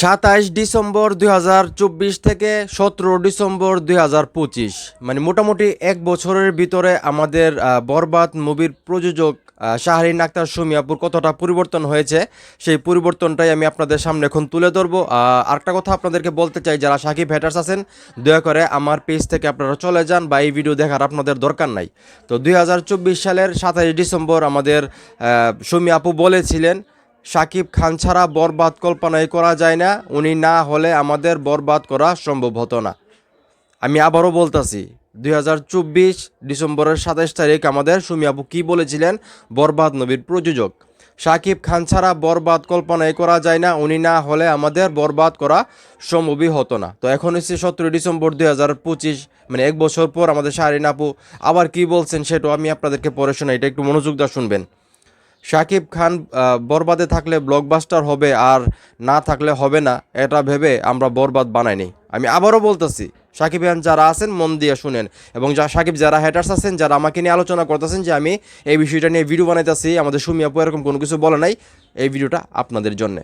27 December 2024 থেকে 17 December 2025, মানে মোটামুটি এক বছরের ভিতরে আমাদের বরবাদ মুভির প্রযোজক শাহরিন আক্তার সুমি আপুর কতটা পরিবর্তন হয়েছে, সেই পরিবর্তনটাই আমি আপনাদের সামনে এখন তুলে ধরবো। আরেকটা কথা আপনাদেরকে বলতে চাই, যারা সাকিব হ্যাটার্স আছেন দয়া করে আমার পেজ থেকে আপনারা চলে যান, বা এই ভিডিও দেখার আপনাদের দরকার নাই। তো 2024 সালের 27 ডিসেম্বর আমাদের সুমি আপু বলেছিলেন, শাকিব খান ছাড়া বরবাদ কল্পনাই করা যায় না, উনি না হলে আমাদের বরবাদ করা সম্ভব হতো না। আমি আবারও বলতেছি, 2024 ডিসেম্বরের 27 তারিখ আমাদের সুমি আপু কী বলেছিলেন, বরবাদ মুভির প্রযোজক শাকিব খান ছাড়া বরবাদ কল্পনাই করা যায় না, উনি না হলে আমাদের বরবাদ করা সম্ভবই হতো না। তো এখন হচ্ছে 17 ডিসেম্বর 2025, মানে এক বছর পর আমাদের শাহরিন আপু আবার কি বলছেন সেটাও আমি আপনাদেরকে পড়ে শোনাই, এটা একটু মনোযোগ দিয়ে শুনবেন। শাকিব খান বরবাদে থাকলে ব্লকবাস্টার হবে, আর না থাকলে হবে না, এটা ভেবে আমরা বরবাদ বানাইনি। আমি আবারও বলতেছি, সাকিব খান যারা আছেন মন দিয়ে শুনেন, এবং সাকিব যারা হ্যাটার্স আছেন, যারা আমাকে নিয়ে আলোচনা করতেছেন যে আমি এই বিষয়টা নিয়ে ভিডিও বানাইতেছি, আমাদের সুমি আপু এরকম কোনো কিছু বলে নাই, এই ভিডিওটা আপনাদের জন্যে।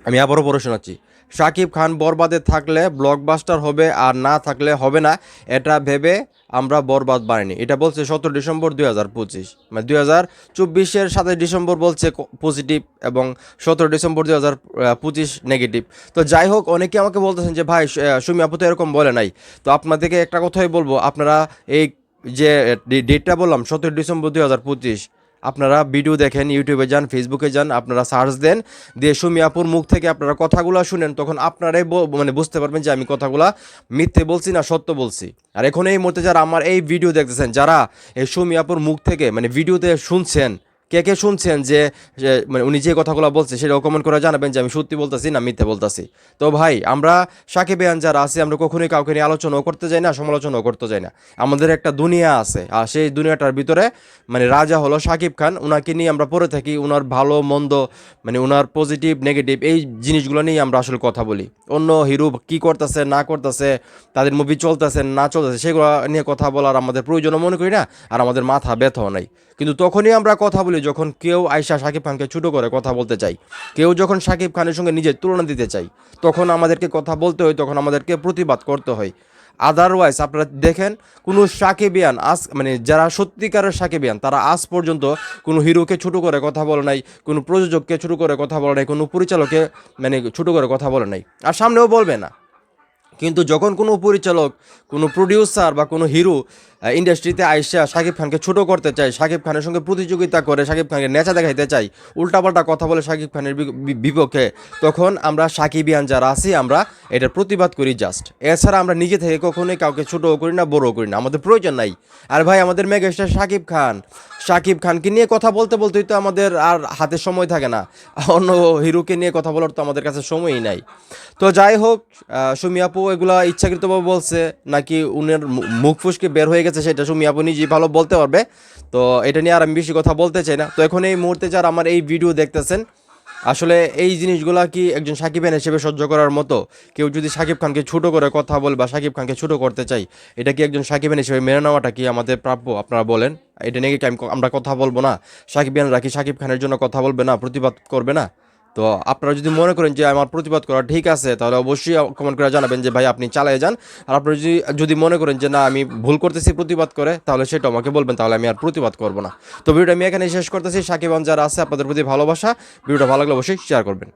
আমি আবারও পড়ে শোনাচ্ছি, শাকিব খান বরবাদে থাকলে ব্লকবাস্টার হবে, আর না থাকলে হবে না, এটা ভেবে আমরা বরবাদ বানাইনি। এটা বলছে 17 ডিসেম্বর 2025, মানে 2024-এর 27 ডিসেম্বর বলছে পজিটিভ, এবং 17 ডিসেম্বর 2025 নেগেটিভ। তো যাই হোক, অনেকে আমাকে বলতেছেন যে ভাই সুমি আপু তো এরকম বলে নাই। তো আপনাদেরকে একটা কথাই বলবো, আপনারা এই যে ডেটটা বললাম 17 ডিসেম্বর 2025, আপনারা ভিডিও দেখেন, ইউটিউবে যান, ফেসবুকে যান, আপনারা সার্চ দেন, দিয়ে সুমি আপুর মুখ থেকে আপনারা কথাগুলো শুনেন, তখন আপনারাই মানে বুঝতে পারবেন যে আমি কথাগুলা মিথ্যে বলছি না সত্য বলছি। আর এখন এই মুহূর্তে যারা আমার এই ভিডিও দেখতেছেন, যারা এই সুমি আপুর মুখ থেকে মানে ভিডিওতে শুনছেন, কে কে শুনছেন যে মানে উনি যে কথাগুলো বলছে, সেটাও কমেন্ট করে জানাবেন যে আমি সত্যি বলতেছি না মিথ্যে বলতেছি। তো ভাই, আমরা সাকিবিয়ান যারা আছি, আমরা কখনোই কাউকে নিয়ে আলোচনাও করতে যাই না, সমালোচনাও করতে যাই না। আমাদের একটা দুনিয়া আছে, আর সেই দুনিয়াটার ভিতরে মানে রাজা হলো সাকিব খান। ওনাকে নিয়ে আমরা পড়ে থাকি, ওনার ভালো মন্দ, মানে ওনার পজিটিভ নেগেটিভ এই জিনিসগুলো নিয়ে আমরা আসলে কথা বলি। অন্য হিরো কী করতেছে না করতেছে, তাদের মুভি চলতেছে না চলতেছে, সেগুলো নিয়ে কথা বলার আমাদের প্রয়োজনও মনে করি না, আর আমাদের মাথা ব্যথাও নাই। কিন্তু তখনই আমরা কথা বলি যখন কেউ আয়শা শাকিব খানকে ছোটো করে কথা বলতে চাই, কেউ যখন শাকিব খানের সঙ্গে নিজের তুলনা দিতে চাই, তখন আমাদেরকে কথা বলতে হয়, তখন আমাদেরকে প্রতিবাদ করতে হয়। আদারওয়াইজ আপনারা দেখেন, কোনো সাকিবিয়ান মানে যারা সত্যিকারের সাকিবিয়ান, তারা আজ পর্যন্ত কোনো হিরোকে ছোটো করে কথা বলে নাই, কোনো প্রযোজককে ছোটো করে কথা বলে নাই, কোনো পরিচালককে মানে ছোটো করে কথা বলে নাই, আর সামনেও বলবে না। কিন্তু যখন কোনো পরিচালক, কোনো প্রডিউসার বা কোনো হিরো ইন্ডাস্ট্রিতে আইসা শাকিব খানকে ছোটো করতে চায়, শাকিব খানের সঙ্গে প্রতিযোগিতা করে, শাকিব খানকে নেচা দেখাইতে চাই, উল্টাপাল্টা কথা বলে শাকিব খানের বিপক্ষে, তখন আমরা সাকিবিয়ান যারা আছি আমরা এটার প্রতিবাদ করি জাস্ট। এছাড়া আমরা নিজে থেকে কখনোই কাউকে ছোটোও করি না, বড়ও করি না, আমাদের প্রয়োজন নাই। আর ভাই, আমাদের মেগাস্টার শাকিব খান, শাকিব খানকে নিয়ে কথা বলতে বলতেই তো আমাদের আর হাতে সময় থাকে না, অন্য হিরোকে নিয়ে কথা বলার তো আমাদের কাছে সময়ই নাই। তো যাই হোক, সুমি আপু এগুলা ইচ্ছাকৃতভাবে বলছে নাকি উনার মুখ ফুসকে বের হয়ে গেছে, সেটা সুমি আপু নিজেই ভালো বলতে পারবে। তো এটা নিয়ে আর আমি বেশি কথা বলতে চাই না। তো এখন এই মুহূর্তে যারা আমার এই ভিডিও দেখতেছেন, আসলে এই জিনিসগুলা কি একজন সাকিব খান হিসেবে সহ্য করার মতো? কেউ যদি সাকিব খানকে ছোটো করে কথা বলে বা সাকিব খানকে ছোটো করতে চাই, এটা কি একজন সাকিব খান হিসেবে মেনে নেওয়াটা কি আমাদের প্রাপ্য? আপনারা বলেন। এটা নিয়ে কি আমরা কথা বলবো না? সাকিব খানরা কি সাকিব খানের জন্য কথা বলবে না, প্রতিবাদ করবে না? তো আপনারা যদি মনে করেন যে আমার প্রতিবাদ করা ঠিক আছে, তাহলে অবশ্যই কমেন্ট করে জানাবেন যে ভাই আপনি চালিয়ে যান। আর আপনারা যদি মনে করেন যে না আমি ভুল করতেছি প্রতিবাদ করে, তাহলে সেটা আমাকে বলবেন, তাহলে আমি আর প্রতিবাদ করবো না। তো ভিডিওটা আমি এখানে শেষ করতেছি। সাকিব খান যারা আছে, আপনাদের প্রতি ভালোবাসা। ভিডিওটা ভালো লাগলে অবশ্যই শেয়ার করবেন।